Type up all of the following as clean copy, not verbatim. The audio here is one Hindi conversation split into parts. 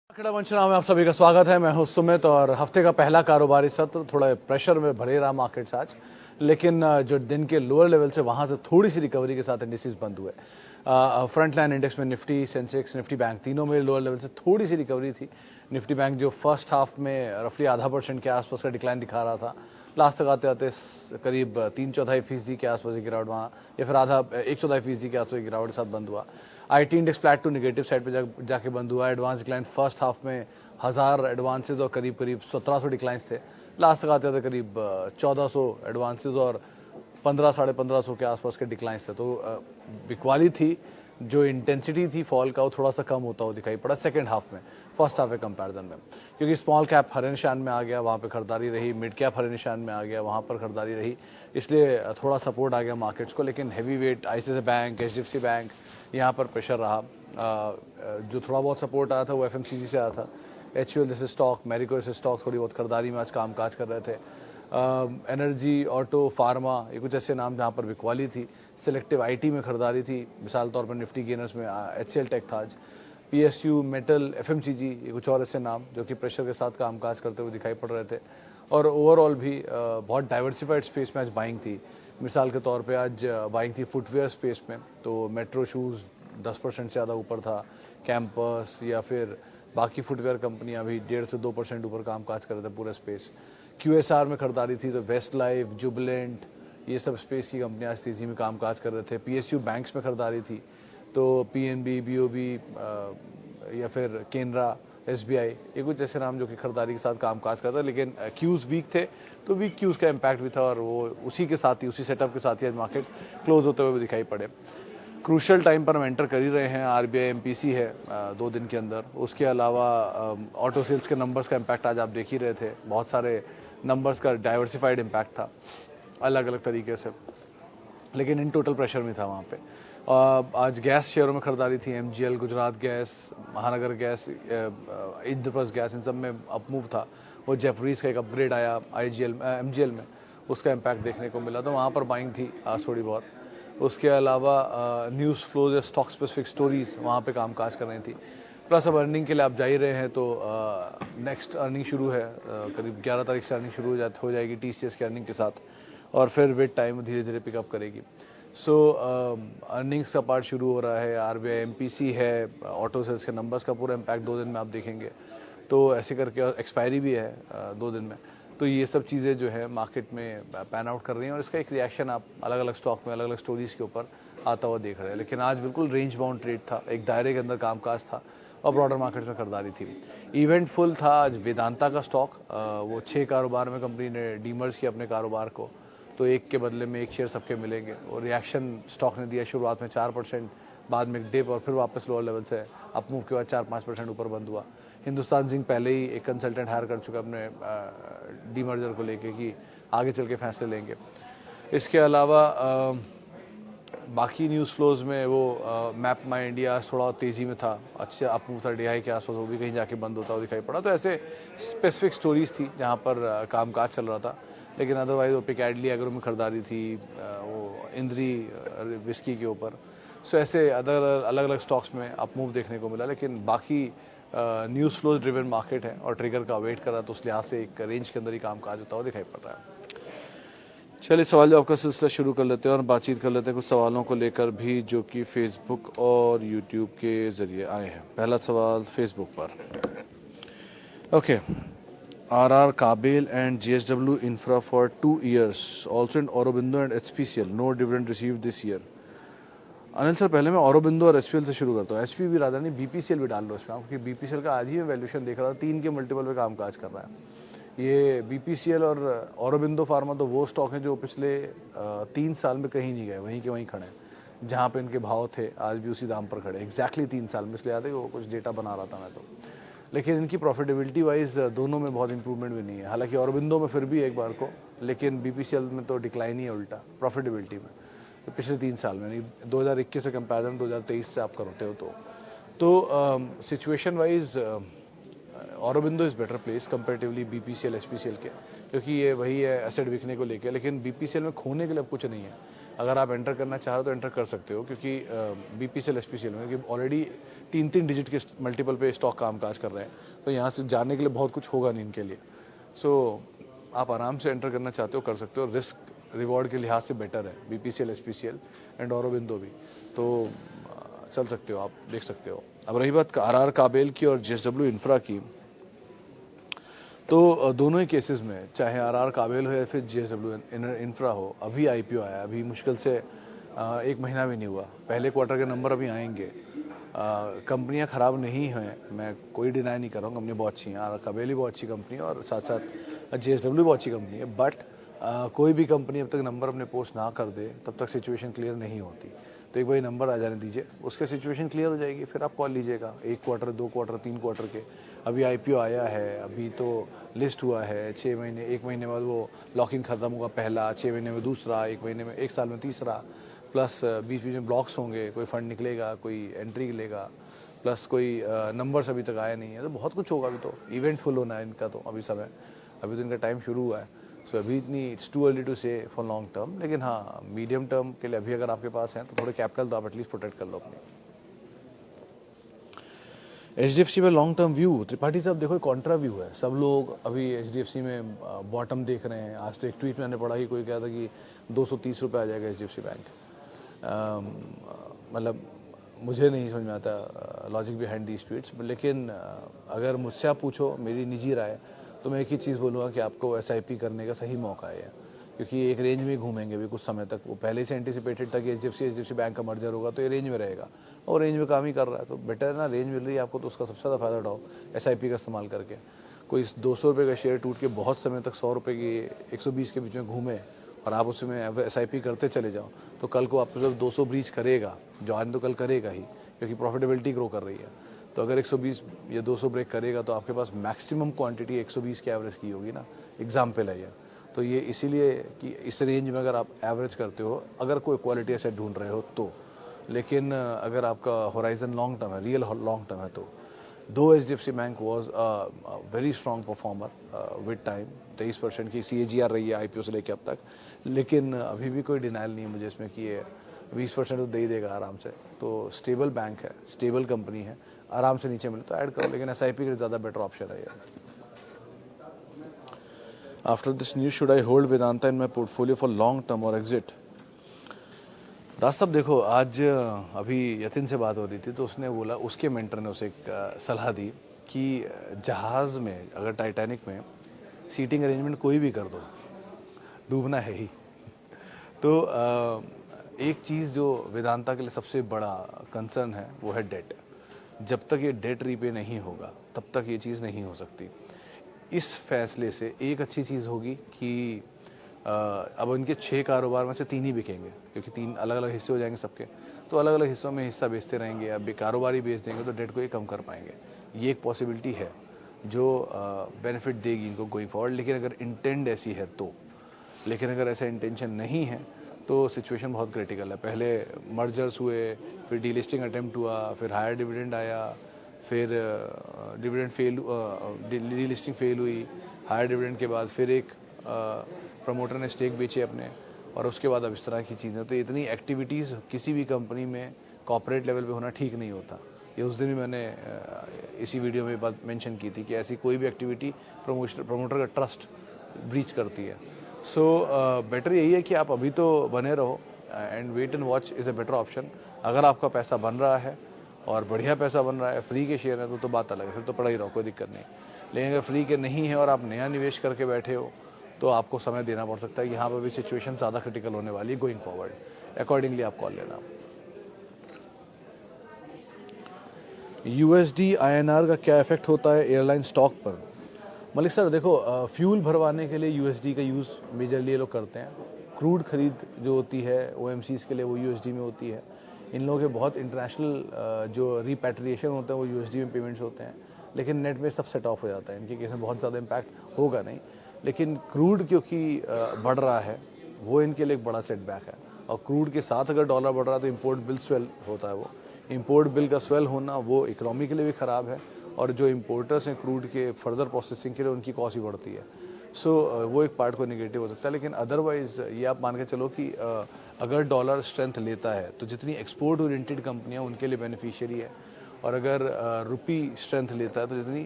खड़ा वंशना में आप सभी का स्वागत है। मैं हूं सुमित और हफ्ते का पहला कारोबारी सत्र थोड़ा प्रेशर में भरे रहा मार्केट्स आज, लेकिन जो दिन के लोअर लेवल से वहां से थोड़ी सी रिकवरी के साथ इंडिसेस बंद हुए। फ्रंट लाइन इंडेक्स में निफ्टी, सेंसेक्स, निफ्टी बैंक तीनों में लोअर लेवल से थोड़ी सी रिकवरी थी। निफ्टी बैंक जो फर्स्ट हाफ में रफली 0.5% के आसपास का डिक्लाइन दिखा रहा था, लास्ट तक आते आते करीब 3/4% के आसपास की गिरावट वहाँ, या फिर आधा 1/4% के आसपास की गिरावट के साथ बंद हुआ। IT index flat to negative side पे जाके बंद हुआ। एडवांस डिक्लाइन फर्स्ट हाफ में 1000 एडवांसेज और करीब 1700 डिक्लाइंस थे। लास्ट तक आते आते करीब 1400 एडवांसेज और 1500-1550 के आसपास के डिक्लाइंस थे। तो बिकवाली थी, जो इंटेंसिटी थी फॉल का वो थोड़ा सा कम होता हुआ दिखाई पड़ा सेकंड हाफ में, फर्स्ट हाफ के कंपैरिजन में, क्योंकि स्मॉल कैप हरे निशान में आ गया, वहाँ पे खरीदारी रही। मिड कैप हरे निशान में आ गया, वहाँ पर खरीदारी रही, इसलिए थोड़ा सपोर्ट आ गया मार्केट्स को। लेकिन heavy weight ICICI bank, HDFC bank, यहाँ पर प्रेशर रहा। जो थोड़ा बहुत सपोर्ट आया था वो एफएमसीजी से आया था। एचयूएल जैसे स्टॉक, मैरिको जैसे स्टॉक थोड़ी बहुत खरीदारी में आज काम काज कर रहे थे। एनर्जी, ऑटो, फार्मा, ये कुछ ऐसे नाम जहाँ पर बिकवाली थी। सिलेक्टिव आईटी में खरीदारी थी, मिसाल तौर पर निफ्टी गेनर्स में एचसीएल टेक था आज। पीएसयू, मेटल, एफएमसीजी, ये कुछ और ऐसे नाम जो कि प्रेशर के साथ कामकाज करते हुए दिखाई पड़ रहे थे। और ओवरऑल भी बहुत डाइवर्सिफाइड स्पेस में आज बाइंग थी। मिसाल के तौर पे आज बाइंग थी फुटवेयर स्पेस में, तो मेट्रो शूज़ 10% से ज़्यादा ऊपर था। कैंपस या फिर बाकी फुटवेयर कंपनियां भी 1.5 से 2% ऊपर कामकाज कर रहे थे पूरा स्पेस। क्यूएसआर में खरीदारी थी, तो वेस्ट लाइफ, जुबिलेंट, ये सब स्पेस की कंपनियां आज तेजी में कामकाज कर रहे थे। पीएसयू बैंक्स में खरीदारी थी, तो पीएनबी, बीओबी या फिर केनरा, एसबीआई, ये कुछ ऐसे नाम जो कि खरीदारी के साथ कामकाज करते हैं। लेकिन क्यूज़ वीक थे, तो वीक क्यूज़ का इम्पैक्ट भी था, और वो उसी के साथ ही, उसी सेटअप के साथ ही आज मार्केट क्लोज होते हुए भी दिखाई पड़े। क्रूशल टाइम पर हम एंटर कर ही रहे हैं। आरबीआई एमपीसी है 2 दिन के अंदर। उसके अलावा ऑटो सेल्स के नंबर्स का इम्पैक्ट आज आप देख ही रहे थे। बहुत सारे नंबर्स का डाइवर्सिफाइड इम्पैक्ट था अलग अलग तरीके से, लेकिन इन टोटल प्रेशर में था वहाँ पे। आज गैस शेयरों में खरीदारी थी। एमजीएल, गुजरात गैस, महानगर गैस, इंद्रप्रस्थ गैस, इन सब में अपमूव था। वो जयपुरीज का एक अपग्रेड आया आईजीएल, एमजीएल में, उसका इम्पैक्ट देखने को मिला, तो वहाँ पर बाइंग थी आज थोड़ी बहुत। उसके अलावा न्यूज़ फ्लोज या स्टॉक स्पेसिफिक स्टोरीज वहाँ पे कामकाज कर रही थी। प्लस अब अर्निंग के लिए आप जा ही रहे हैं, तो नेक्स्ट अर्निंग शुरू है, करीब 11 तारीख से अर्निंग शुरू हो जाएगी टीसीएस की अर्निंग के साथ, और फिर वेट टाइम धीरे धीरे पिकअप करेगी। सो अर्निंग्स का पार्ट शुरू हो रहा है। आरबीआई एमपीसी है, ऑटो सेल्स के नंबर्स का पूरा इम्पैक्ट 2 दिन में आप देखेंगे, तो ऐसे करके एक्सपायरी भी है 2 दिन में। तो ये सब चीज़ें जो है मार्केट में पैन आउट कर रही हैं, और इसका एक रिएक्शन आप अलग अलग स्टॉक में अलग अलग स्टोरीज के ऊपर आता हुआ देख रहे हैं। लेकिन आज बिल्कुल रेंज बाउंड ट्रेड था, एक दायरे के अंदर कामकाज था, और ब्रॉडर मार्केट्स में खरीदारी थी। इवेंटफुल था आज वेदांता का स्टॉक। वो 6 कारोबार में कंपनी ने डीमर्ज किया अपने कारोबार को, तो एक के बदले में एक शेयर सबके मिलेंगे। और रिएक्शन स्टॉक ने दिया शुरुआत में 4%, बाद में एक डिप, और फिर वापस लोअर लेवल से अपमूव के बाद 4-5% ऊपर बंद हुआ। हिंदुस्तान जिंक पहले ही एक कंसल्टेंट हायर कर चुका अपने डीमर्जर को लेके कि आगे चल के फैसले लेंगे। इसके अलावा बाकी न्यूज़ फ्लोज में वो मैप माई इंडिया थोड़ा तेज़ी में था, अच्छे अपमूव था डीआई के आसपास, वो भी कहीं जाके बंद होता हुआ दिखाई पड़ा। तो ऐसे स्पेसिफिक स्टोरीज थी जहाँ पर कामकाज चल रहा था। लेकिन अदरवाइज वो पिकैडली एग्रो में खरीदारी थी, वो इंद्री विस्की के ऊपर। सो ऐसे अलग अलग स्टॉक्स में अपमूव देखने को मिला। लेकिन बाकी न्यूज़ फ्लोज ड्रिवन मार्केट है, और ट्रिगर का वेट कर रहा है, तो उस लिहाज से एक रेंज के अंदर ही कामकाज होता हुआ दिखाई पड़ रहा है। चलिए सवाल जवाब का सिलसिला शुरू कर लेते हैं, और बातचीत कर लेते हैं कुछ सवालों को लेकर भी जो कि फेसबुक और यूट्यूब के ज़रिए आए हैं। पहला सवाल फेसबुक पर। Okay, RR Kabel and JSW Infra for 2 years, also in Aurobindo and HPCL, no dividend received this year. Anil sir, पहले मैं औरोबिंदो और एचपीएल से शुरू करता हूँ। एचपी भी राधा नहीं, बीपीसीएल भी डाल लो इसमें, क्योंकि बीपीसीएल का आज ही मैं वैल्यूएशन देख रहा था, 3 के मल्टीपल पे कामकाज कर रहा है। ये बीपीसीएल और औरोबिंदो फार्मा तो वो स्टॉक हैं जो पिछले 3 साल में कहीं नहीं गए, वहीं के वहीं खड़े हैं। जहाँ पे इनके भाव थे आज भी उसी दाम पर खड़े, एग्जैक्टली 3 साल में। इसलिए याद है कि वो कुछ डेटा बना रहा था मैं तो। लेकिन इनकी प्रॉफिटेबिलिटी वाइज दोनों में बहुत इंप्रूवमेंट भी नहीं है। हालांकि औरोबिंदो में फिर भी एक बार को, लेकिन बीपीसीएल में तो डिक्लाइन ही है उल्टा प्रॉफिटेबिलिटी में, तो पिछले 3 साल में, 2021 से कंपेरिजन 2023 से आप करते हो तो situation wise Aurobindo is better place comparatively BPCL HPCL के, क्योंकि ये वही है एसेट बिकने को लेके। लेकिन बीपीसीएल में खोने के लिए अब कुछ नहीं है। अगर आप एंटर करना चाह रहे हो तो एंटर कर सकते हो, क्योंकि BPCL SPCL में क्योंकि ऑलरेडी 3-3 डिजिट के मल्टीपल पे स्टॉक कामकाज कर रहे हैं, तो यहाँ से जाने के लिए बहुत कुछ होगा नहीं इनके लिए। सो आप आराम से एंटर करना चाहते हो कर सकते हो, रिस्क रिवॉर्ड के लिहाज से बेटर है BPCL SPCL एंड औरोबिंदो भी, तो चल सकते हो, आप देख सकते हो। अब रही बात RR काबेल की और JSW इंफ्रा की, तो दोनों ही केसेस में चाहे RR काबेल हो या फिर JSW इंफ्रा हो, अभी IPO आया, अभी मुश्किल से 1 महीना भी नहीं हुआ, पहले क्वार्टर के नंबर अभी आएंगे। कंपनियां ख़राब नहीं हैं, मैं कोई डिनाई नहीं कर रहा हूँ, कंपनी बहुत अच्छी हैं, RR काबेल भी बहुत अच्छी कंपनी है और साथ साथ JSW भी बहुत अच्छी कंपनी है, बट कोई भी कंपनी अब तक नंबर अपने पोस्ट ना कर दे तब तक सिचुएशन क्लियर नहीं होती। तो एक बार नंबर आ जाने दीजिए, उसके सिचुएशन क्लियर हो जाएगी, फिर आप कॉल लीजिएगा 1 क्वार्टर 2 क्वार्टर 3 क्वार्टर के। अभी IPO आया है, अभी तो लिस्ट हुआ है, 6 महीने 1 महीने बाद वो लॉकिंग ख़त्म होगा पहला, 6 महीने में दूसरा, 1 महीने में 1 साल में तीसरा, प्लस बीच बीच में ब्लॉक्स होंगे, कोई फंड निकलेगा, कोई एंट्री लेगा, प्लस कोई नंबर्स अभी तक आया नहीं है, तो बहुत कुछ होगा। अभी तो इवेंटफुल होना है इनका, तो अभी समय, अभी तो इनका टाइम शुरू हुआ है। सो अभी इतनी इट्स टू अर्ली टू से फॉर लॉन्ग टर्म, लेकिन हाँ मीडियम टर्म के लिए अभी अगर आपके पास है तो थोड़े कैपिटल तो आप एटलीस्ट प्रोटेक्ट कर लो अपनी। HDFC में लॉन्ग टर्म व्यू, त्रिपाठी साहब देखो कॉन्ट्रा व्यू है, सब लोग अभी HDFC में बॉटम देख रहे हैं। आज तो एक ट्वीट मैंने पढ़ा कि कोई कहा था कि 230 रुपये आ जाएगा HDFC बैंक। मतलब मुझे नहीं समझ में आता लॉजिक बिहाइंड दीज ट्वीट्स, लेकिन अगर मुझसे आप पूछो मेरी निजी राय, तो मैं एक ही चीज़ बोलूँगा कि आपको SIP करने का सही मौका है, क्योंकि एक रेंज में घूमेंगे भी कुछ समय तक। वो पहले से एंटिसिपेटेड था कि HDFC बैंक का मर्जर होगा तो ये रेंज में रहेगा, और रेंज में काम ही कर रहा है, तो बेटर है ना, रेंज मिल रही है आपको तो उसका सबसे ज़्यादा फायदा उठाओ SIP का इस्तेमाल करके। कोई 200 रुपये का शेयर टूट के बहुत समय तक 100 रुपये की 120 के बीच में घूमे और आप उसमें SIP करते चले जाओ, तो कल को आपको जब 200 ब्रीच करेगा, जो आज तो कल करेगा ही, क्योंकि प्रॉफिटेबिलिटी ग्रो कर रही है, तो अगर 120 या 200 ब्रेक करेगा तो आपके पास मैक्सिमम क्वांटिटी 120 की एवरेज की होगी ना, एग्जाम्पल है ये। तो ये इसीलिए कि इस रेंज में अगर आप एवरेज करते हो, अगर कोई क्वालिटी एसेट ढूंढ रहे हो तो, लेकिन अगर आपका होराइजन लॉन्ग टर्म है, रियल लॉन्ग टर्म है, तो दो HDFC bank was very strong performer with time, 23% की CAGR रही है IPO से लेकर अब तक, लेकिन अभी भी कोई डिनाइल नहीं है मुझे इसमें कि ये 20% तो दे ही देगा आराम से। तो स्टेबल बैंक है, स्टेबल कंपनी है, आराम से नीचे मिले तो ऐड करो, लेकिन SIP के लिए ज़्यादा बेटर ऑप्शन है ये। After this news should I hold Vedanta in my portfolio for long term और एग्जिट? दास साहब देखो, आज अभी यतिन से बात हो रही थी तो उसने बोला, उसके मेंटर ने उसे एक सलाह दी कि जहाज़ में अगर टाइटैनिक में सीटिंग अरेंजमेंट कोई भी कर दो, डूबना है ही। तो एक चीज़ जो वेदांता के लिए सबसे बड़ा कंसर्न है वो है डेट। जब तक ये डेट रीपे नहीं होगा तब तक ये चीज़ नहीं हो सकती। इस फैसले से एक अच्छी चीज़ होगी कि अब इनके 6 कारोबार में से 3 ही बिकेंगे, क्योंकि 3 अलग अलग हिस्से हो जाएंगे सबके, तो अलग अलग हिस्सों में हिस्सा बेचते रहेंगे। अब कारोबारी बेच देंगे तो डेट को ये कम कर पाएंगे, ये एक पॉसिबिलिटी है जो बेनिफिट देगी इनको गोइंग फॉरवर्ड, लेकिन अगर इंटेंड ऐसी है तो। लेकिन अगर ऐसा इंटेंशन नहीं है तो सिचुएशन बहुत क्रिटिकल है। पहले मर्जर्स हुए, फिर डीलिस्टिंग अटेम्प्ट हुआ, फिर हायर डिविडेंड आया, फिर डिविडेंड फेल, डीलिस्टिंग फेल हुई, हायर डिविडेंड के बाद फिर एक प्रमोटर ने स्टेक बेचे अपने, और उसके बाद अब इस तरह की चीज़ें। तो इतनी एक्टिविटीज़ किसी भी कंपनी में कॉर्पोरेट लेवल पे होना ठीक नहीं होता। ये उस दिन भी मैंने इसी वीडियो में बात मेंशन की थी कि ऐसी कोई भी एक्टिविटी प्रमोटर का ट्रस्ट ब्रीच करती है। सो बेटर यही है कि आप अभी तो बने रहो, and wait and watch is a better option. अगर आपका पैसा बन रहा है और बढ़िया पैसा बन रहा है, फ्री के शेयर है, तो बात अलग है, फिर तो पड़ा ही रहो, कोई दिक्कत नहीं। लेकिन अगर फ्री के नहीं है और आप नया निवेश करके बैठे हो तो आपको समय देना पड़ सकता है कि यहाँ पर भी सिचुएशन ज़्यादा क्रिटिकल होने वाली है गोइंग फॉरवर्ड। अकॉर्डिंगली आप कॉल लेना। USD INR का क्या इफेक्ट होता है एयरलाइन स्टॉक पर? मलिक सर देखो, फ्यूल भरवाने के लिए USD का यूज़ मेजरली ये लोग करते हैं। क्रूड खरीद जो होती है OMCs के लिए वो USD में होती है। इन लोगों के बहुत इंटरनेशनल जो रिपैट्रिएशन होता है वो USD में पेमेंट्स होते हैं, लेकिन नेट में सब सेट ऑफ हो जाता है। इनके केस में बहुत ज़्यादा इम्पैक्ट होगा नहीं, लेकिन क्रूड क्योंकि बढ़ रहा है वो इनके लिए एक बड़ा सेटबैक है। और क्रूड के साथ अगर डॉलर बढ़ रहा है तो इम्पोर्ट बिल स्वेल होता है। वो इम्पोर्ट बिल का स्वेल होना वो इकोनॉमी के लिए भी ख़राब है, और जो इम्पोर्टर्स हैं क्रूड के फर्दर प्रोसेसिंग के लिए उनकी कॉस्ट भी बढ़ती है। सो वो एक पार्ट को निगेटिव हो सकता है, लेकिन अदरवाइज ये आप मान के चलो कि अगर डॉलर स्ट्रेंथ लेता है तो जितनी एक्सपोर्ट ओरिएंटेड कंपनियां उनके लिए बेनिफिशियरी है, और अगर रुपी स्ट्रेंथ लेता है तो जितनी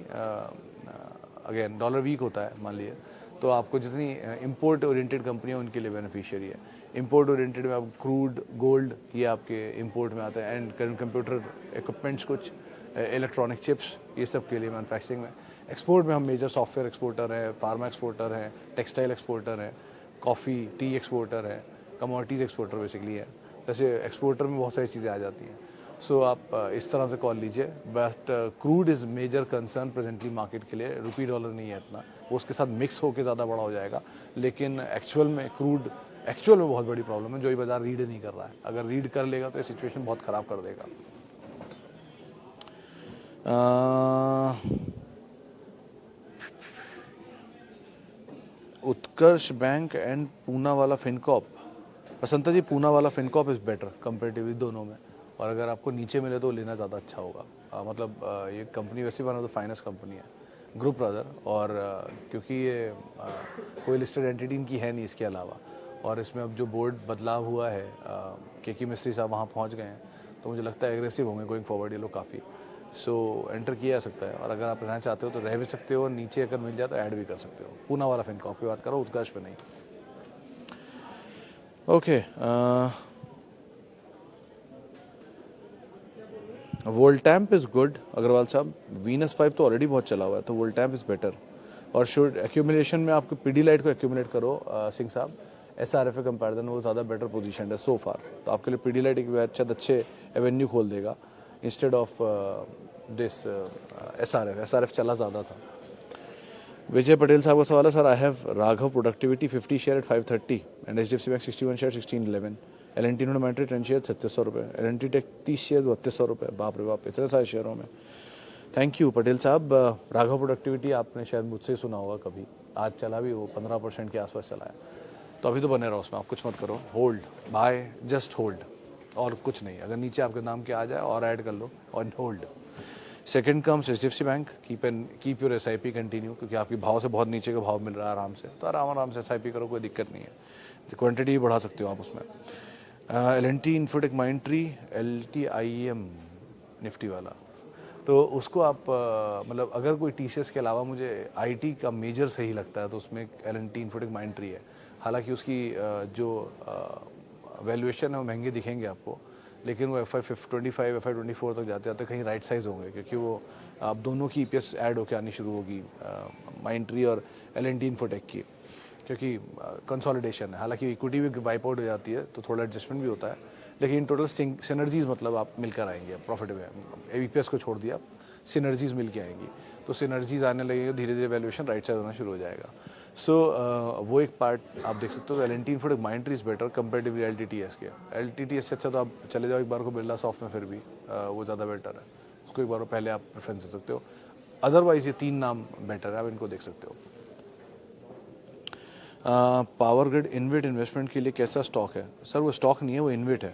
अगेन डॉलर वीक होता है मान लीजिए, तो आपको जितनी इंपोर्ट ओरिएंटेड कंपनियां उनके लिए बेनिफिशियरी है। इंपोर्ट ओरिएंटेड में आप क्रूड, गोल्ड, ये आपके इंपोर्ट में आते हैं, एंड कंप्यूटर इक्विपमेंट्स, कुछ इलेक्ट्रॉनिक चिप्स, ये सब के लिए मैनुफैक्चरिंग में। एक्सपोर्ट में हम मेजर सॉफ्टवेयर एक्सपोर्टर हैं, फार्मा एक्सपोर्टर हैं, टेक्सटाइल एक्सपोर्टर हैं, कॉफ़ी टी एक्सपोर्टर है, कमोडिटीज़ एक्सपोर्टर बेसिकली है। जैसे एक्सपोर्टर में बहुत सारी चीज़ें आ जाती हैं। सो आप इस तरह से कॉल लीजिए, but crude is major concern presently market के लिए। रुपी डॉलर नहीं है इतना, वो उसके साथ मिक्स होकर ज़्यादा बड़ा हो जाएगा, लेकिन एक्चुअल में क्रूड एक्चुअल में बहुत बड़ी प्रॉब्लम है जो ये बाजार रीड नहीं कर रहा है। अगर रीड कर लेगा तो ये सिचुएशन बहुत ख़राब कर देगा। उत्कर्ष बैंक एंड पूना वाला फिनकॉप, बसंता जी पूना वाला फिनकॉप इज़ बेटर कंपेरेटिवली दोनों में, और अगर आपको नीचे मिले तो लेना ज़्यादा अच्छा होगा। मतलब ये कंपनी वैसे one of the finest company है, ग्रुप ब्रदर, और क्योंकि ये कोई लिस्टेड एंटिटी इनकी है नहीं इसके अलावा, और इसमें अब जो बोर्ड बदलाव हुआ है, के मिस्त्री साहब वहाँ पहुँच गए हैं, तो मुझे लगता है एग्रेसिव होंगे गोइंग फॉरवर्ड ये लोग काफ़ी। सो एंटर किया जा सकता है, और अगर आप रहना चाहते हो तो रह भी सकते हो, और नीचे अगर मिल जाए तो ऐड भी कर सकते हो। पूना वाला फिनकॉप की बात करो, उत्कर्ष पे नहीं। Okay, Voltamp is good Agarwal साहब। वीनस पाइप तो ऑलरेडी बहुत चला हुआ है, तो वोल्टैम्प इज़ बेटर। और शुड एक्यूमुलेशन में आपको पीडीलाइट को एक्यूमुलेट करो सिंह साहब, एसआरएफ के कंपैरिजन में वो ज़्यादा बेटर पोजीशन है सो फार, तो आपके लिए पीडीलाइट एक शायद अच्छे एवेन्यू खोल देगा इंस्टेड ऑफ दिस एसआरएफ चला ज़्यादा था। विजय पटेल साहब का सवाल है, sir I have Raghav productivity 50 share eight 530 and HDFC bank 61 share 1611, L&T inventory 10 share 3600 रुपये, एल&टी टेक 30 शेयर 3200 रुपये। बाप रे बाप, इतने सारे शेयरों में। थैंक यू पटेल साहब। राघव प्रोडक्टिविटी आपने शायद मुझसे सुना होगा कभी, आज चला भी वो 15% के आसपास चला है, तो अभी तो बने रहो उसमें, आप कुछ मत करो, होल्ड बाय, जस्ट होल्ड, और कुछ नहीं। अगर नीचे आपके नाम के आ जाए और ऐड कर लो और hold. Second comes HDFC bank, keep your SIP continue, क्योंकि आपकी भाव से बहुत नीचे का भाव मिल रहा है आराम से, तो आराम से एसआईपी करो, कोई दिक्कत नहीं है। क्वांटिटी भी बढ़ा सकते हो आप उसमें। एल&टी इन्फोटेक माइंट्री, LTIM निफ्टी वाला, तो उसको आप मतलब अगर कोई टीसीएस के अलावा मुझे आईटी का मेजर सही लगता है तो उसमें एल&टी इन्फोटेक माइंट्री है। हालांकि उसकी जो वैल्यूएशन है वो महंगे दिखेंगे आपको, लेकिन वो FY25 FY24 तक जाते जाते कहीं राइट साइज होंगे, क्योंकि वो अब दोनों की EPS ऐड होकर आनी शुरू होगी, माइंट्री और एल&टी इन्फोटेक की, क्योंकि कंसोलिडेशन है। हालांकि इक्विटी भी वाइप आउट हो जाती है तो थोड़ा एडजस्टमेंट भी होता है, लेकिन टोटल सिनर्जीज मतलब आप मिलकर आएंगे, प्रॉफिट में EPS को छोड़ दिया, सिनर्जीज मिल के आएंगी, तो सिनर्जीज आने लगेंगे, धीरे धीरे वैल्यूएशन राइट साइड होना शुरू हो जाएगा। सो वो एक पार्ट आप देख सकते हो। L&T infotech माइंट्री is better comparatively LTTS के। LTTS से अच्छा तो आप चले जाओ एक बार को बिरला सॉफ्ट में, फिर भी वो ज़्यादा बेटर है, उसको एक बार पहले आप प्रेफरेंस दे सकते हो। अदरवाइज ये तीन नाम बेटर है, आप इनको देख सकते हो। पावर ग्रिड इनवेट इन्वेस्टमेंट के लिए कैसा स्टॉक है? सर वो स्टॉक नहीं है, वो इनवेट है।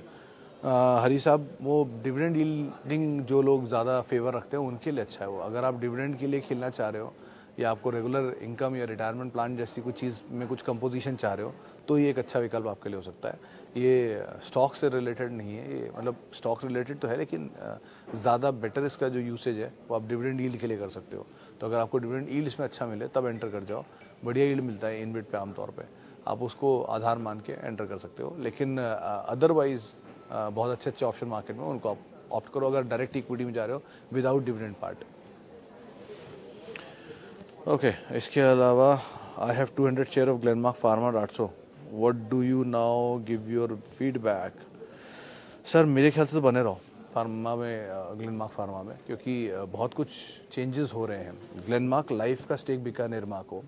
हरी साहब, वो डिविडेंड यील्डिंग जो लोग ज़्यादा फेवर रखते हैं उनके लिए अच्छा है वो। अगर आप डिविडेंड के लिए खेलना चाह रहे हो, या आपको रेगुलर इनकम या रिटायरमेंट प्लान जैसी कुछ चीज़ में कुछ कंपोजिशन चाह रहे हो, तो ये एक अच्छा विकल्प आपके लिए हो सकता है। ये स्टॉक से रिलेटेड नहीं है, ये मतलब स्टॉक रिलेटेड तो है, लेकिन ज़्यादा बेटर इसका जो यूसेज है वो आप डिविडेंड यील्ड के लिए कर सकते हो। तो अगर आपको डिविडेंड यील्ड इसमें अच्छा मिले तब एंटर कर जाओ, बढ़िया यील्ड मिलता है इनवेट पे आमतौर पे, आप उसको आधार मान के एंटर कर सकते हो। लेकिन अदरवाइज बहुत अच्छे अच्छे ऑप्शन मार्केट में, उनको आप ऑप्ट करो अगर डायरेक्ट इक्विटी में जा रहे हो विदाउट डिविडेंड पार्ट। ओके, इसके अलावा I have 200 share of Glenmark pharma 800, what do you now give your feedback? Sir मेरे ख्याल से तो बने रहो फार्मा में, ग्लेनमार्क फार्मा में, क्योंकि बहुत कुछ चेंजेस हो रहे हैं। ग्लेनमार्क लाइफ का स्टेक बिका निर्मा को,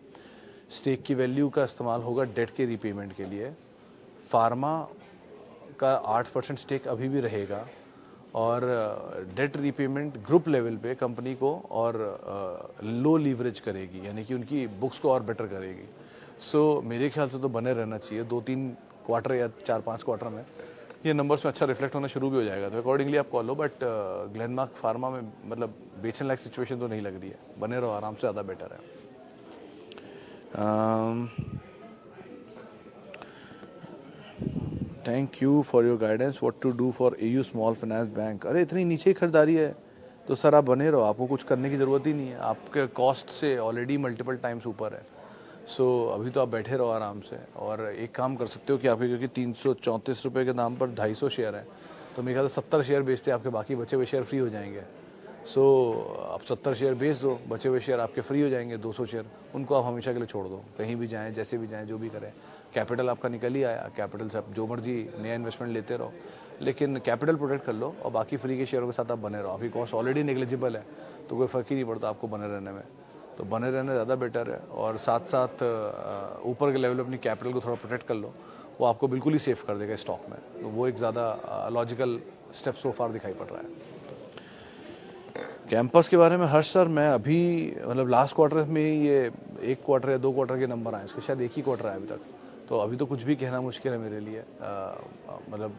स्टेक की वैल्यू का इस्तेमाल होगा डेट के रीपेमेंट के लिए। फार्मा का 8% स्टेक अभी भी रहेगा, और डेट रीपेमेंट ग्रुप लेवल पे कंपनी को और लो लीवरेज करेगी, यानी कि उनकी बुक्स को और बेटर करेगी। सो मेरे ख्याल से तो बने रहना चाहिए। 2-3 क्वार्टर या 4-5 क्वार्टर में ये नंबर्स में अच्छा रिफ्लेक्ट होना शुरू भी हो जाएगा, तो अकॉर्डिंगली आप call low. But Glenmark pharma में मतलब बेचने लायक सिचुएशन तो नहीं लग रही है, बने रहो आराम से, ज़्यादा बेटर है। Thank you for your guidance, what to do for AU small finance bank. अरे इतनी नीचे ही खरीदारी है तो सर आप बने रहो, आपको कुछ करने की ज़रूरत ही नहीं है, आपके कॉस्ट से ऑलरेडी मल्टीपल टाइम्स ऊपर है। सो अभी तो आप बैठे रहो आराम से, और एक काम कर सकते हो कि आपके क्योंकि 334 रुपये के दाम पर 250 शेयर है, तो मेरे ख्याल से 70 शेयर बेचते आपके बाकी बचे हुए शेयर फ्री हो जाएंगे। सो आप 70 शेयर बेच दो, बचे हुए शेयर आपके फ्री हो जाएंगे, 200 शेयर उनको आप हमेशा के लिए छोड़ दो, कहीं भी जाएं, जैसे भी जाएं, जो भी करें। कैपिटल आपका निकल ही आया, कैपिटल से आप जो मर्जी नया इन्वेस्टमेंट लेते रहो, लेकिन कैपिटल प्रोटेक्ट कर लो और बाकी फ्री के शेयरों के साथ आप बने रहो। अभी कॉस्ट ऑलरेडी नेग्लिजिबल है, तो कोई फ़र्क ही नहीं पड़ता आपको बने रहने में, तो बने रहने ज़्यादा बेटर है। और साथ साथ ऊपर के लेवल अपनी कैपिटल को थोड़ा प्रोटेक्ट कर लो, वो आपको बिल्कुल ही सेफ कर देगा स्टॉक में, तो वो एक ज़्यादा लॉजिकल स्टेप सो फार दिखाई पड़ रहा है। कैंपस के बारे में हर्ष सर, मैं अभी मतलब लास्ट क्वार्टर में ये 1 क्वार्टर या 2 क्वार्टर के नंबर आए, इसके शायद 1 ही क्वार्टर आया अभी तक, तो अभी तो कुछ भी कहना मुश्किल है मेरे लिए। मतलब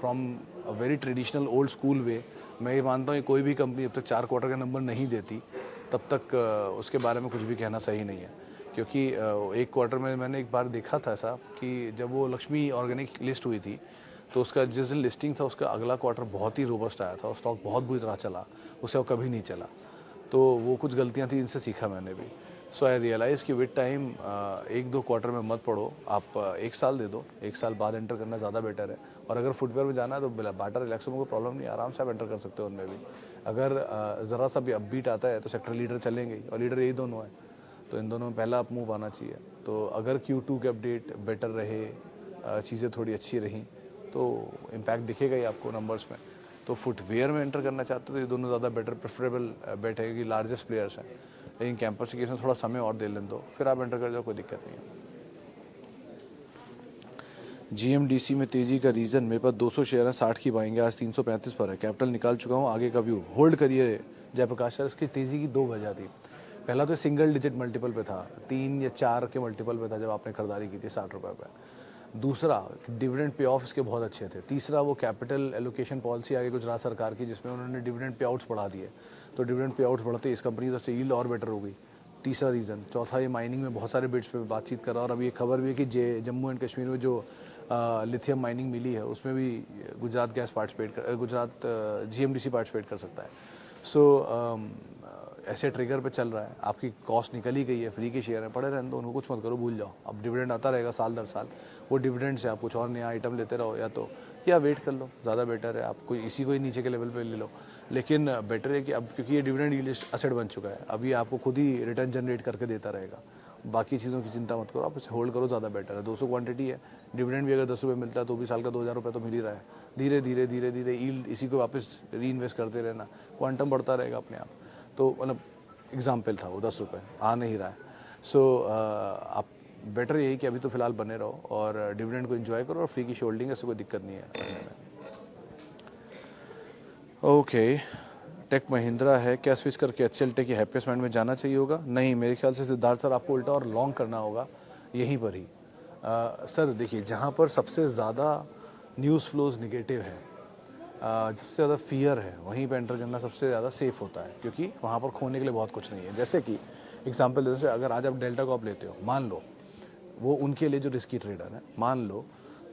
from a very traditional old school way, मैं ये मानता हूँ कि कोई भी कंपनी जब तक 4 क्वार्टर का नंबर नहीं देती तब तक उसके बारे में कुछ भी कहना सही नहीं है। क्योंकि 1 क्वार्टर में मैंने एक बार देखा था ऐसा कि जब वो लक्ष्मी ऑर्गेनिक लिस्ट हुई थी, तो उसका जिस दिन लिस्टिंग था उसका अगला क्वार्टर बहुत ही रोबस्ट आया था और स्टॉक बहुत बुरी तरह चला, उससे वो कभी नहीं चला। तो वो कुछ गलतियां थी, इनसे सीखा मैंने भी। सो आई रियलाइज़ कि विद टाइम 1-2 क्वार्टर में मत पड़ो, आप 1 साल दे दो, 1 साल बाद एंटर करना ज़्यादा बेटर है। और अगर फुटवेयर में जाना है तो बाटा रिलैक्सो में कोई प्रॉब्लम नहीं, आराम से आप एंटर कर सकते हो उनमें भी। अगर ज़रा सा भी अपबीट आता है तो सेक्टर लीडर चलेंगे ही, और लीडर यही दोनों है, तो इन दोनों में पहला अप मूव आना चाहिए। तो अगर Q2 के अपडेट बेटर रहे, चीज़ें थोड़ी अच्छी रहीं, तो इम्पैक्ट दिखेगा ही आपको नंबर्स में। तो फुटवेयर में एंटर करना चाहते हो तो ये दोनों ज़्यादा बेटर प्रेफरेबल बेट है, क्योंकि लार्जेस्ट प्लेयर्स हैं। लेकिन कैंपस के केस में थोड़ा समय और दे लें दो, फिर आप एंटर कर जाओ, कोई दिक्कत नहीं है। GMDC में तेज़ी का रीज़न, मेरे पास 200 शेयर हैं, 60 की बाइंग है, आज 335 पर है, कैपिटल निकाल चुका हूँ, आगे का व्यू होल्ड करिए जयप्रकाश सर। इसकी तेज़ी की 2 वजह थी। पहला तो सिंगल डिजिट मल्टीपल पे था, 3 या 4 के मल्टीपल पे था जब आपने खरीदारी की थी 60 रुपये पे। दूसरा, डिविडेंड पे ऑफ इसके बहुत अच्छे थे। तीसरा, वो कैपिटल एलोकेशन पॉलिसी आगे गुजरात सरकार की, जिसमें उन्होंने डिविडेंड पे आउट्स बढ़ा दिए, तो डिविडेंड पे आउट्स बढ़ते इस कंपनी की यील्ड और बेटर हो गई। तीसरा रीज़न। चौथा, ये माइनिंग में बहुत सारे बिड्स पे बातचीत कर रहा है, और अभी ये खबर भी है कि जम्मू एंड कश्मीर में जो लिथियम माइनिंग मिली है उसमें भी Gujarat gas Gujarat GMDC participate कर सकता है। सो ऐसे ट्रिगर पे चल रहा है, आपकी कॉस्ट निकल ही गई है, फ्री के शेयर है, पड़े रहने दो, उनको कुछ मत करो, भूल जाओ। अब डिविडेंड आता रहेगा साल दर साल, वो डिविडेंड से आप कुछ और नया आइटम लेते रहो, या वेट कर लो, ज़्यादा बेटर है। आप कोई नीचे के लेवल पे ले लो, लेकिन बेटर है कि अब क्योंकि ये डिविडेंड यील्ड असेट बन चुका है, अभी आपको खुद ही रिटर्न जनरेट करके देता रहेगा। बाकी चीज़ों की चिंता मत करो, आप इसे होल्ड करो, ज़्यादा बेटर है। 200 क्वांटिटी है, डिविडेंड भी अगर 10 रुपये मिलता है तो भी साल का 2000 रुपये तो मिल ही रहा है। धीरे धीरे धीरे धीरे यील्ड इसी को वापस री इन्वेस्ट करते रहना, क्वांटम बढ़ता रहेगा अपने आप। तो मतलब एग्जाम्पल था वो, 10 रुपये आ नहीं रहा है। सो आप बेटर यही कि अभी तो फिलहाल बने रहो और डिविडेंड को एंजॉय करो, और फ्री की होल्डिंग है, इससे कोई दिक्कत नहीं है करने में। ओके, टेक महिंद्रा है, क्या स्विच करके HCL टेक या हैप्पीएस्ट माइंड में जाना चाहिए होगा? नहीं, मेरे ख्याल से सिद्धार्थ सर आपको उल्टा और लॉन्ग करना होगा यहीं पर ही। सर देखिए, जहाँ पर सबसे ज़्यादा न्यूज़ फ्लोज निगेटिव है, सबसे ज़्यादा फियर है, वहीं पे एंटर करना सबसे ज़्यादा सेफ होता है, क्योंकि वहाँ पर खोने के लिए बहुत कुछ नहीं है। जैसे कि एग्जांपल देते हैं, अगर आज आप डेल्टा को आप लेते हो, मान लो वो उनके लिए जो रिस्की ट्रेडर है, मान लो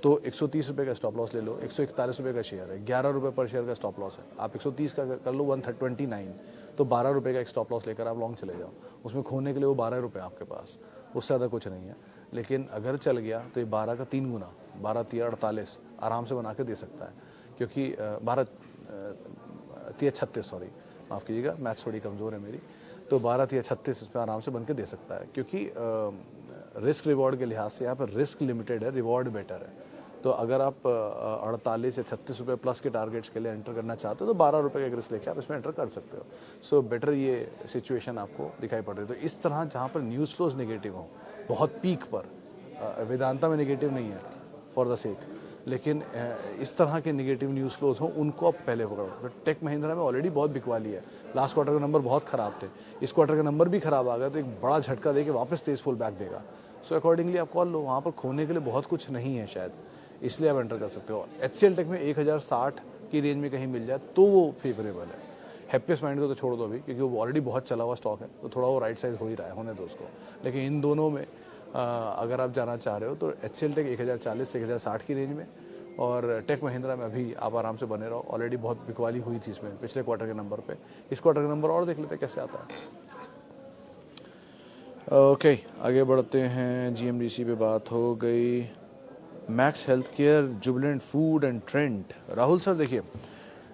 तो 130 रुपये का स्टॉप लॉस ले लो, 141 रुपये का शेयर है, 11 रुपये पर शेयर का स्टॉप लॉस है, आप 130 का कर लो 129, तो 12 रुपये का एक स्टॉप लॉस लेकर आप लॉन्ग चले जाओ, उसमें खोने के लिए वो 12 रुपये आपके पास, उससे ज़्यादा कुछ नहीं है। लेकिन अगर चल गया तो ये 12 का 3 गुना, 12 3 48 आराम से बना के दे सकता है, क्योंकि 12 3 36, सॉरी माफ़ कीजिएगा, मैथ्स थोड़ी कमज़ोर है मेरी, तो 12 3 36 इसमें आराम से बन के दे सकता है, क्योंकि रिस्क रिवॉर्ड के लिहाज से यहाँ पर रिस्क लिमिटेड है, रिवॉर्ड बेटर है। तो अगर आप 48 या 36 रुपये प्लस के टारगेट्स के लिए एंटर करना चाहते हो तो 12 रुपये का एक रिस्क लेके आप इसमें एंटर कर सकते हो। सो बेटर ये सिचुएशन आपको दिखाई पड़ रही है। तो इस तरह जहाँ पर न्यूज़ फ्लोज नेगेटिव हो, बहुत पीक पर, वेदांता में नेगेटिव नहीं है फॉर द सेक, लेकिन इस तरह के नेगेटिव न्यूज़ फ्लोज हों उनको आप पहले पकड़ो। तो टेक महिंद्रा में ऑलरेडी बहुत बिकवाली है, लास्ट क्वार्टर के नंबर बहुत ख़राब थे, इस क्वार्टर का नंबर भी ख़राब आ गया, तो एक बड़ा झटका दे के वापस तेज फुल बैक देगा। सो अकॉर्डिंगली आप कॉल लो, वहाँ पर खोने के लिए बहुत कुछ नहीं है शायद, इसलिए आप एंटर कर सकते हो। HCL टेक में 1060 की रेंज में कहीं मिल जाए तो वो फेवरेबल है। हैप्पीएस्ट माइंड को तो छोड़ दो अभी, क्योंकि वो ऑलरेडी बहुत चला हुआ स्टॉक है, तो थोड़ा वो राइट साइज हो ही रहा है, होने दो उसको। लेकिन इन दोनों में अगर आप जाना चाह रहे हो तो HCL टेक 1040 से 1060 की रेंज में, और टेक महिंद्रा में अभी आप आराम से बने रहो। ऑलरेडी बहुत बिकवाली हुई थी इसमें पिछले क्वार्टर के नंबर पे, इस क्वार्टर के नंबर और देख लेते हैं कैसे आता है। ओके, आगे बढ़ते हैं। GMDC पे बात हो गई। Max health care, Jubilant food and Trent. Rahul sir देखिए,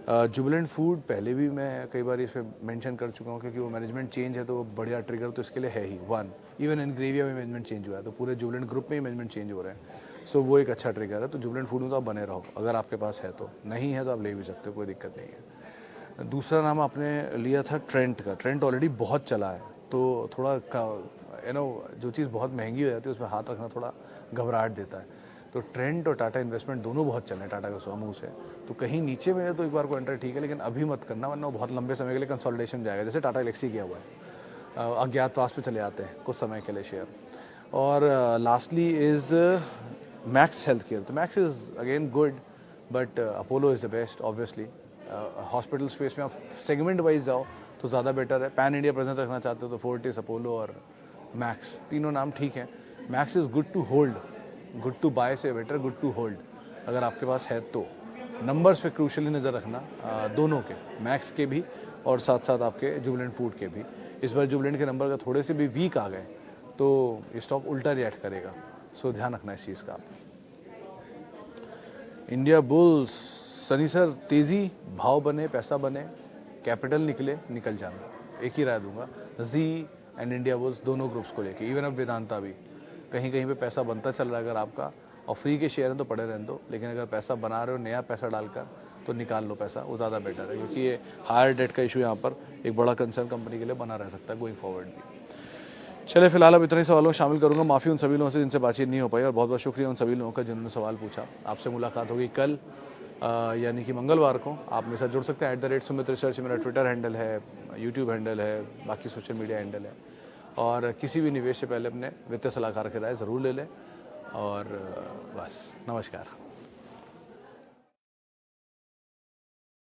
जुबिलेंट फूड पहले भी मैं कई बार इस पर मेंशन कर चुका हूँ, क्योंकि वो मैनेजमेंट चेंज है, तो वो बढ़िया ट्रिगर तो इसके लिए है ही। वन, इवन इनग्रेविया में मैनेजमेंट चेंज हुआ है, तो पूरे जुबिलेंट ग्रुप में ही मैनेजमेंट चेंज हो रहे हैं। सो वो एक अच्छा ट्रिगर है। तो जुबिलेंट फूड में तो आप बने रहो, अगर आपके पास है तो। नहीं है तो आप ले भी सकते हो, कोई दिक्कत नहीं है। दूसरा नाम आपने लिया था ट्रेंट का। ट्रेंट ऑलरेडी बहुत चला है, तो थोड़ा जो चीज़ बहुत महंगी हो जाती है उसमें हाथ रखना थोड़ा घबराहट देता है। तो ट्रेंट और टाटा इन्वेस्टमेंट दोनों बहुत चल रहे हैं टाटा के समूह से, तो कहीं नीचे में है तो एक बार को एंटर ठीक है, लेकिन अभी मत करना, वरना बहुत लंबे समय के लिए कंसोलिडेशन जाएगा, जैसे टाटा एलेक्सी किया हुआ है। अज्ञातवास पे चले आते हैं कुछ समय के लिए शेयर। और lastly is Max health care. तो Max is again good, but Apollo is the best obviously. Hospital space में आप सेगमेंट वाइज जाओ तो ज़्यादा बेटर है। पैन इंडिया प्रेजेंस रखना चाहते हो तो फोर्टिस, अपोलो और मैक्स, तीनों नाम ठीक हैं। Max is good to hold, good to buy से बेटर गुड टू होल्ड अगर आपके पास है तो। नंबर्स पे क्रूशली नज़र रखना, दोनों के, मैक्स के भी और साथ साथ आपके जुबिलेंट फूड के भी। इस बार जुबिलेंट के नंबर का थोड़े से भी वीक आ गए तो स्टॉक उल्टा रिएक्ट करेगा, सो ध्यान रखना इस चीज़ का आप। इंडिया बुल्स, सनी सर, तेज़ी, भाव बने, पैसा बने, कैपिटल निकले, निकल जाना, एक ही राय दूंगा। जी एंड इंडिया बुल्स दोनों ग्रुप्स को लेके, इवन अब वेदांता भी कहीं कहीं पे पैसा बनता चल रहा है अगर आपका, और फ्री के शेयर हैं तो पड़े रहने दो, लेकिन अगर पैसा बना रहे हो नया पैसा डालकर तो निकाल लो पैसा, वो ज़्यादा बेटर है, क्योंकि ये हायर डेट का इशू यहाँ पर एक बड़ा कंसर्न कंपनी के लिए बना रह सकता है गोइंग फॉरवर्ड भी। चले फिलहाल अब इतने सवालों में शामिल करूंगा। माफ़ी उन सभी लोगों से जिनसे बातचीत नहीं हो पाई, और बहुत बहुत शुक्रिया उन सभी लोगों का जिन्होंने सवाल पूछा। आपसे मुलाकात होगी कल, यानी कि मंगलवार को। आप मेरे साथ जुड़ सकते हैं @सुमित रिसर्च, मेरा ट्विटर हैंडल है, यूट्यूब हैंडल है, बाकी सोशल मीडिया हैंडल है। और किसी भी निवेश से पहले अपने वित्तीय सलाहकार की राय ज़रूर ले लें। और बस, नमस्कार।